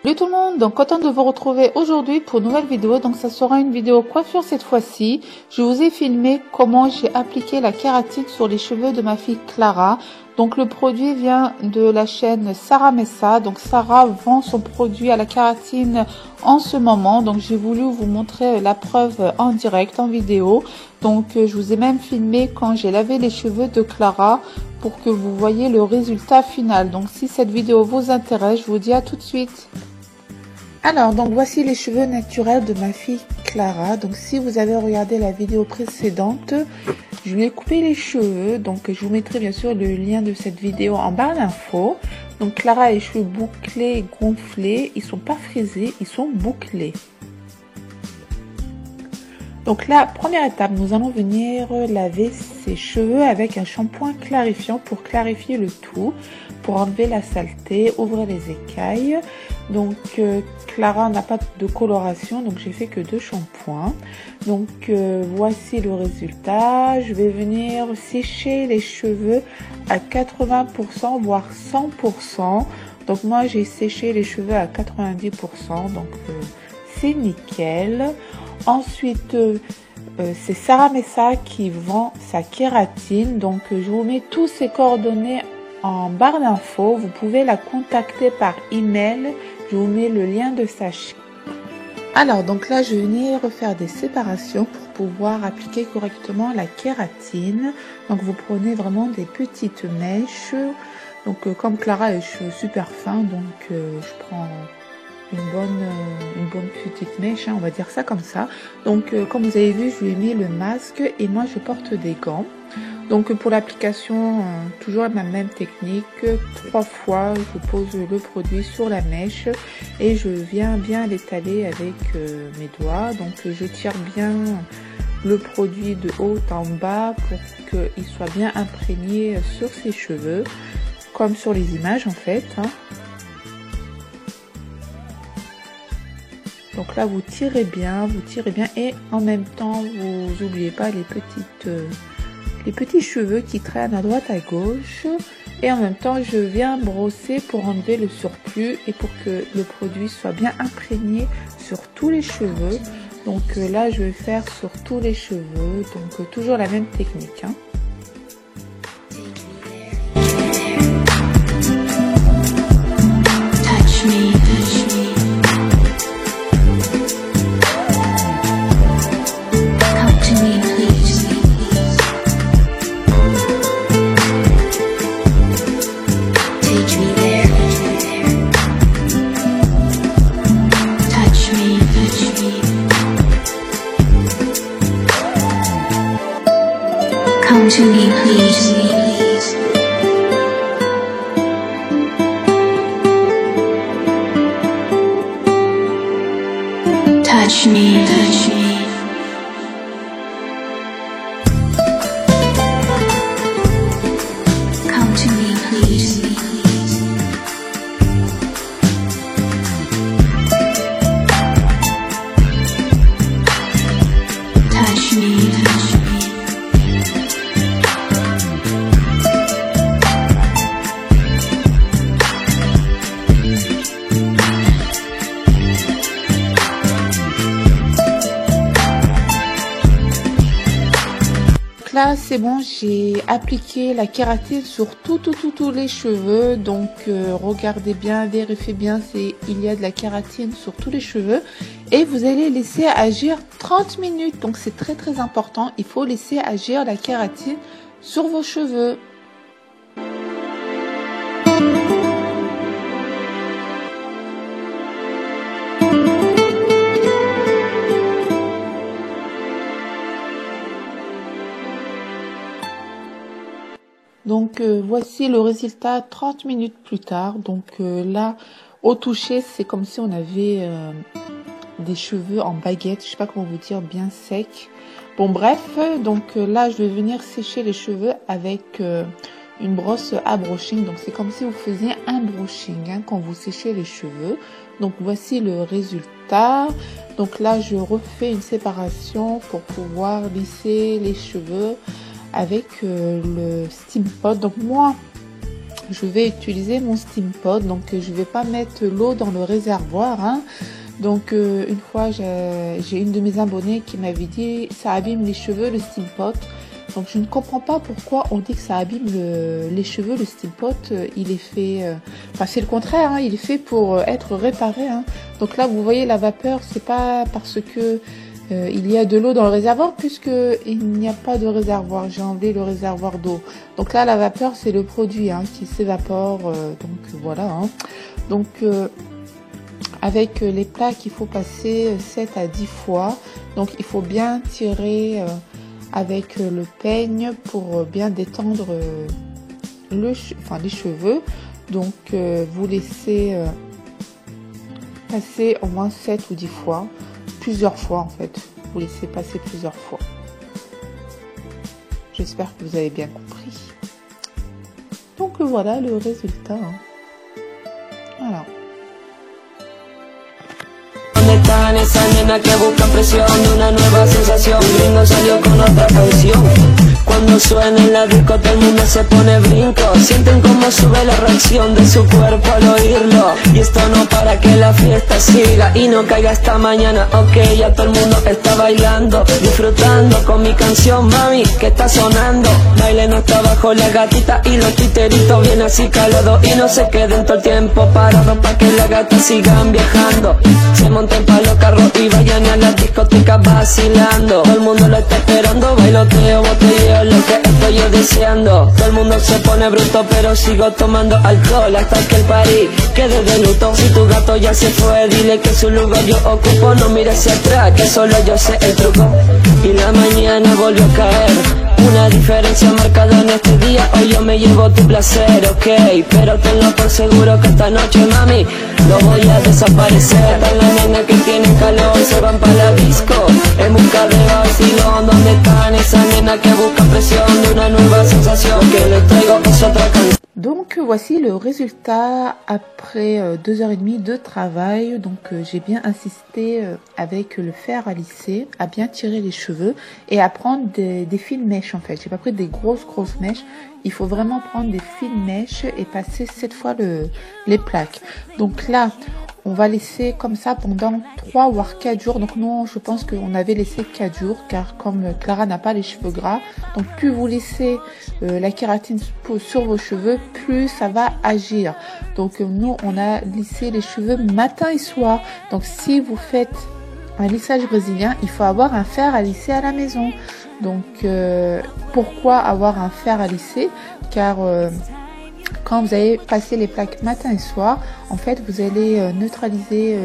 Salut tout le monde, donc content de vous retrouver aujourd'hui pour une nouvelle vidéo. Donc ça sera une vidéo coiffure cette fois-ci. Je vous ai filmé comment j'ai appliqué la kératine sur les cheveux de ma fille Clara. Donc le produit vient de la chaîne Sarah Messa. Donc Sarah vend son produit à la kératine en ce moment. Donc j'ai voulu vous montrer la preuve en direct, en vidéo. Donc je vous ai même filmé quand j'ai lavé les cheveux de Clara pour que vous voyez le résultat final. Donc si cette vidéo vous intéresse, je vous dis à tout de suite. Alors, donc voici les cheveux naturels de ma fille Clara. Donc si vous avez regardé la vidéo précédente, je lui ai coupé les cheveux. Donc je vous mettrai bien sûr le lien de cette vidéo en barre d'infos. Donc Clara a les cheveux bouclés et gonflés. Ils sont pas frisés, ils sont bouclés. Donc la première étape, nous allons venir laver ses cheveux avec un shampoing clarifiant pour clarifier le tout, pour enlever la saleté, ouvrir les écailles. Donc Clara n'a pas de coloration, donc j'ai fait que 2 shampoings. Donc voici le résultat. Je vais venir sécher les cheveux à 80% voire 100%. Donc moi j'ai séché les cheveux à 90%, donc c'est nickel. Ensuite, c'est Sarah Messa qui vend sa kératine. Donc, je vous mets tous ses coordonnées en barre d'infos. Vous pouvez la contacter par email. Je vous mets le lien de sa chaîne. Alors, donc là, je vais venir refaire des séparations pour pouvoir appliquer correctement la kératine. Donc, vous prenez vraiment des petites mèches. Donc, comme Clara a les cheveux super fins, donc je prends une bonne petite mèche, hein, on va dire ça comme ça. Donc comme vous avez vu, je lui ai mis le masque et moi je porte des gants. Donc pour l'application, toujours la même technique, 3 fois je pose le produit sur la mèche et je viens bien l'étaler avec mes doigts. Donc je tire bien le produit de haut en bas pour qu'il soit bien imprégné sur ses cheveux, comme sur les images en fait, hein. Donc là, vous tirez bien et en même temps, vous n'oubliez pas les petits cheveux qui traînent à droite à gauche. Et en même temps, je viens brosser pour enlever le surplus et pour que le produit soit bien imprégné sur tous les cheveux. Donc là, je vais faire sur tous les cheveux. Donc toujours la même technique, hein. Come to me, please. Touch me, touch me. Come to me, please. Touch me, touch me. Là c'est bon, j'ai appliqué la kératine sur tous les cheveux. Donc regardez bien, vérifiez bien il y a de la kératine sur tous les cheveux et vous allez laisser agir 30 minutes. Donc c'est très important, il faut laisser agir la kératine sur vos cheveux. Donc voici le résultat 30 minutes plus tard. Donc là au toucher c'est comme si on avait des cheveux en baguette, je sais pas comment vous dire, bien secs. Bon bref, donc là je vais venir sécher les cheveux avec une brosse à brushing. Donc c'est comme si vous faisiez un brushing, hein, quand vous séchez les cheveux. Donc voici le résultat. Donc là je refais une séparation pour pouvoir lisser les cheveux avec le steam pot. Donc moi je vais utiliser mon steam pot. Donc je vais pas mettre l'eau dans le réservoir, hein. Donc une fois j'ai une de mes abonnées qui m'avait dit ça abîme les cheveux le steam pot. Donc je ne comprends pas pourquoi on dit que ça abîme les cheveux. Le steam pot il est fait, enfin c'est le contraire, hein, il est fait pour être réparé, hein. Donc là vous voyez la vapeur, c'est pas parce que il y a de l'eau dans le réservoir, puisque il n'y a pas de réservoir. J'ai enlevé le réservoir d'eau. Donc là la vapeur c'est le produit, hein, qui s'évapore. Donc voilà, hein. Donc avec les plaques il faut passer 7 à 10 fois. Donc il faut bien tirer avec le peigne pour bien détendre les cheveux. Donc vous laissez passer au moins 7 ou 10 fois, plusieurs fois en fait, vous laissez passer plusieurs fois. J'espère que vous avez bien compris. Donc voilà le résultat, hein. Voilà. Están esas nenas que buscan presión de una nueva sensación. Gringo salió con otra canción. Cuando suena en la disco todo el mundo se pone brinco. Sienten como sube la reacción de su cuerpo al oírlo. Y esto no para que la fiesta siga y no caiga hasta mañana. Ok, ya todo el mundo está bailando, disfrutando con mi canción, mami, que está sonando. Bailen hasta abajo la gatita y los titeritos bien así calados. Y no se queden todo el tiempo parados pa' que las gatas sigan viajando. Se monten pa' los carros y vayan a las discotecas vacilando. Todo el mundo lo está esperando, bailoteo, botelleo, lo que estoy yo deseando. Todo el mundo se pone bruto pero sigo tomando alcohol hasta que el party quede de luto. Si tu gato ya se fue, dile que su lugar yo ocupo. No mires hacia atrás, que solo yo sé el truco. Y la mañana volvió a caer, una diferencia marcada en este día. Hoy yo me llevo tu placer, ok, pero tenlo por seguro que esta noche, mami, no voy a desaparecer. Están las nenas que tienen calor, se van para la disco en busca de vacilón. ¿Dónde están esas nenas que buscan presión de una nueva sensación? Que les traigo es otra canción. Donc voici le résultat après 2h30 de travail. Donc j'ai bien insisté avec le fer à lisser, à bien tirer les cheveux et à prendre des fines mèches en fait. J'ai pas pris des grosses mèches. Il faut vraiment prendre des fines mèches et passer 7 fois les plaques. Donc là, on va laisser comme ça pendant 3 voire 4 jours. Donc non, je pense qu'on avait laissé 4 jours car comme Clara n'a pas les cheveux gras, donc plus vous laissez la kératine sur vos cheveux, plus ça va agir. Donc nous, on a lissé les cheveux matin et soir. Donc si vous faites un lissage brésilien, il faut avoir un fer à lisser à la maison. Donc pourquoi avoir un fer à lisser? Car quand vous allez passer les plaques matin et soir, en fait vous allez neutraliser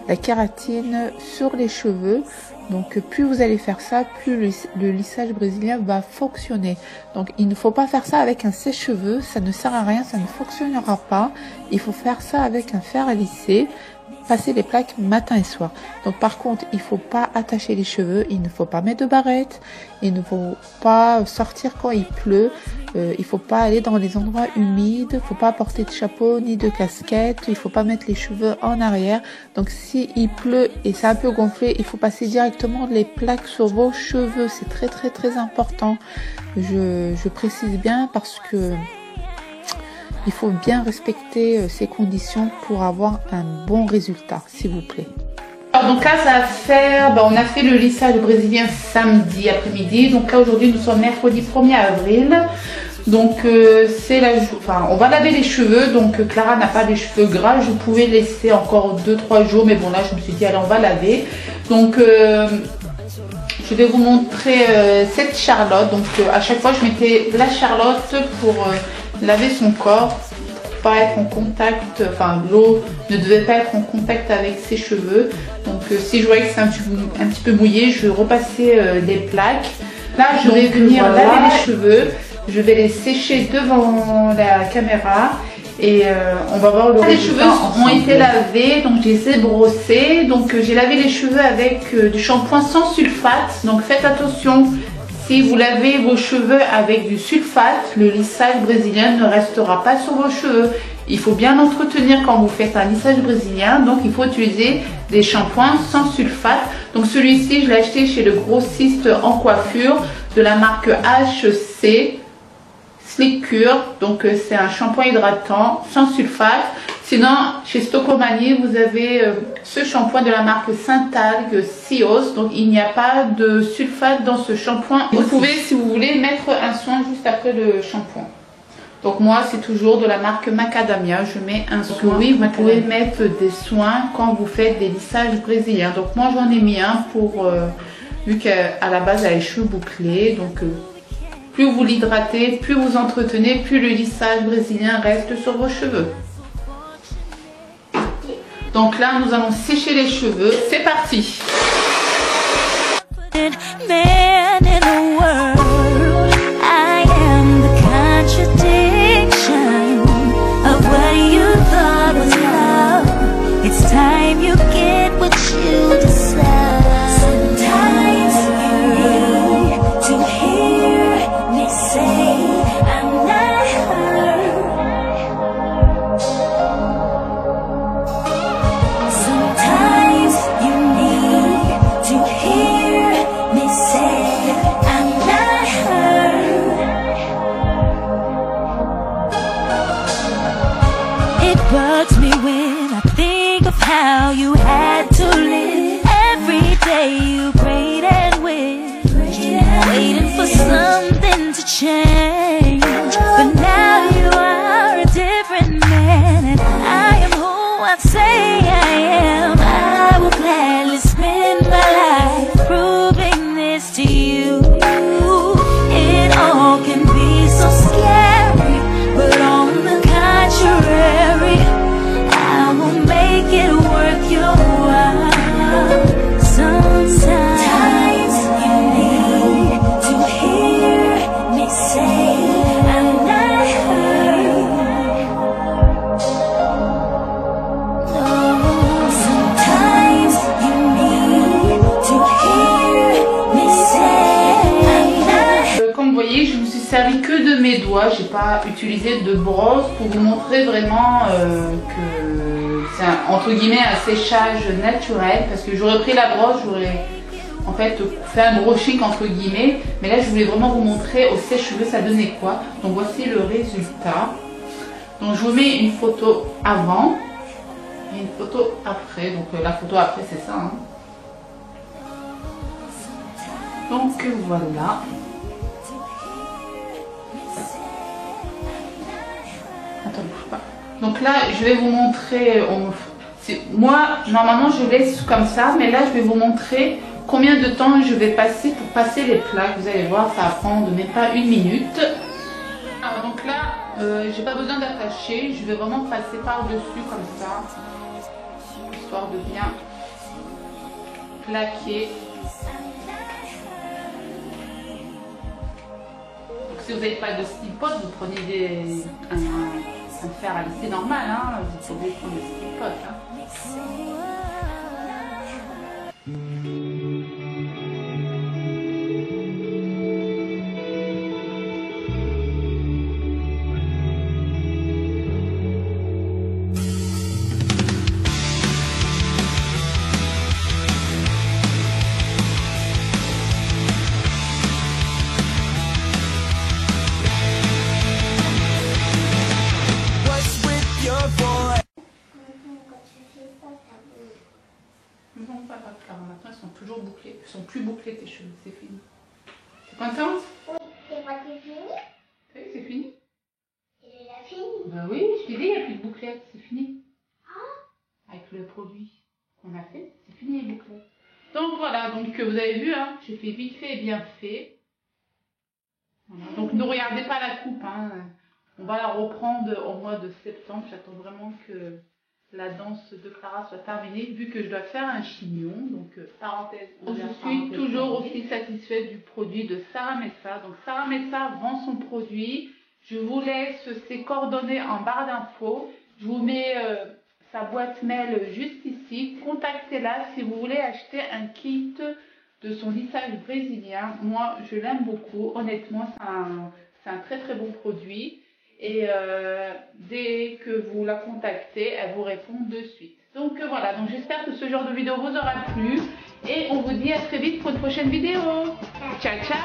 la kératine sur les cheveux. Donc plus vous allez faire ça, plus le lissage brésilien va fonctionner. Donc il ne faut pas faire ça avec un sèche-cheveux, ça ne sert à rien, ça ne fonctionnera pas. Il faut faire ça avec un fer à lisser, passer les plaques matin et soir. Donc par contre, il faut pas attacher les cheveux, il ne faut pas mettre de barrette, il ne faut pas sortir quand il pleut, il faut pas aller dans les endroits humides, il faut pas porter de chapeau ni de casquette, il faut pas mettre les cheveux en arrière. Donc si il pleut et c'est un peu gonflé, il faut passer directement les plaques sur vos cheveux, c'est très important. Je précise bien parce que il faut bien respecter ces conditions pour avoir un bon résultat, s'il vous plaît. Alors donc là, ça va faire, on a fait le lissage brésilien samedi après-midi. Donc là, aujourd'hui, nous sommes mercredi 1er avril. Donc c'est la on va laver les cheveux. Donc Clara n'a pas les cheveux gras. Je pouvais laisser encore 2-3 jours, mais bon là, je me suis dit, allez, on va laver. Donc je vais vous montrer cette Charlotte. Donc à chaque fois, je mettais la Charlotte pour laver son corps, pour pas être en contact, l'eau ne devait pas être en contact avec ses cheveux. Donc si je voyais que c'est un petit peu mouillé, je repassais les plaques. Là je vais venir laver les cheveux, je vais les sécher devant la caméra et on va voir le résultat. Les cheveux ont été lavés, donc je les ai brossés. Donc j'ai lavé les cheveux avec du shampoing sans sulfate, donc faites attention. Si vous lavez vos cheveux avec du sulfate, le lissage brésilien ne restera pas sur vos cheveux. Il faut bien l'entretenir quand vous faites un lissage brésilien. Donc il faut utiliser des shampoings sans sulfate. Donc celui-ci, je l'ai acheté chez le grossiste en coiffure de la marque HC. Slick Cure. Donc c'est un shampoing hydratant sans sulfate. Sinon, chez Stocomanie, vous avez ce shampoing de la marque Saint-Algue Sios. Donc il n'y a pas de sulfate dans ce shampoing. Vous pouvez, si vous voulez, mettre un soin juste après le shampoing. Donc moi, c'est toujours de la marque Macadamia. Je mets un soin. Oui, vous pouvez mettre des soins quand vous faites des lissages brésiliens. Donc moi, j'en ai mis un pour... vu qu'à la base, elle a les cheveux bouclés. Donc plus vous l'hydratez, plus vous entretenez, plus le lissage brésilien reste sur vos cheveux. Donc là, nous allons sécher les cheveux. C'est parti! Bugs me when I think of how you had to live. Every day you prayed and wished, waiting for something to change. But now you are a different man, and I am who I say I am. I will gladly spend my life proving this to you. It all can be so scary, but on the contrary, I will make it worth your while. Sometimes you need to hear me say I'm not hurt. No, sometimes you need to hear me say I'm not. Comme vous voyez, je me suis servi que de mes doigts. J'ai pas utilisé de brosse pour vous montrer vraiment que c'est entre guillemets un séchage naturel, parce que j'aurais pris la brosse, j'aurais en fait fait un brushing entre guillemets, mais là je voulais vraiment vous montrer au sèche-cheveux ça donnait quoi. Donc voici le résultat. Donc je vous mets une photo avant et une photo après. Donc la photo après c'est ça, hein. Donc voilà. Attends, bouge pas. Donc là, je vais vous montrer. Moi, normalement, je laisse comme ça, mais là, je vais vous montrer combien de temps je vais passer pour passer les plaques. Vous allez voir, ça va prendre même pas 1 minute. Alors, donc là, j'ai pas besoin d'attacher. Je vais vraiment passer par-dessus comme ça, histoire de bien plaquer. Donc, si vous n'avez pas de style pot, vous prenez un fer à lisser normal, hein. Vous pouvez prendre le style pot, hein. Non, pas grave, maintenant ils sont toujours bouclés. Ils sont plus bouclés tes cheveux, c'est fini. T'es contente? Oui, c'est pas fini. Oui, c'est fini. Il a fini. Bah oui, je t'ai dit, il n'y a plus de bouclettes, c'est fini. Ah. Avec le produit qu'on a fait, c'est fini les bouclettes. Donc voilà, donc vous avez vu, hein, j'ai fait vite fait et bien fait. Voilà. Donc ne regardez pas la coupe, hein. On va la reprendre au mois de septembre. J'attends vraiment que la danse de Clara soit terminée, vu que je dois faire un chignon. Donc parenthèse, je suis toujours aussi satisfaite du produit de Sarah Messa. Donc Sarah Messa vend son produit. Je vous laisse ses coordonnées en barre d'infos. Je vous mets sa boîte mail juste ici. Contactez-la si vous voulez acheter un kit de son lissage brésilien. Moi, je l'aime beaucoup. Honnêtement, c'est un très très bon produit. Et dès que vous la contactez, elle vous répond de suite. Donc voilà, donc j'espère que ce genre de vidéo vous aura plu. Et on vous dit à très vite pour une prochaine vidéo. Ciao, ciao!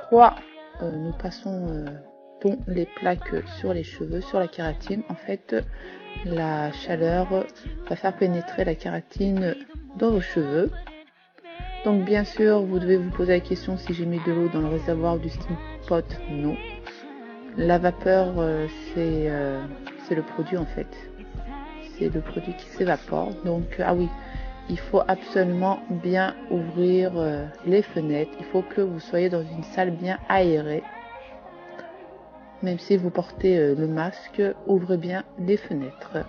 3, nous passons les plaques sur les cheveux, sur la kératine. En fait, la chaleur va faire pénétrer la kératine dans vos cheveux. Donc bien sûr, vous devez vous poser la question si j'ai mis de l'eau dans le réservoir du steam pot. Non. La vapeur, c'est le produit en fait. C'est le produit qui s'évapore. Donc, ah oui, il faut absolument bien ouvrir les fenêtres. Il faut que vous soyez dans une salle bien aérée. Même si vous portez le masque, ouvrez bien les fenêtres.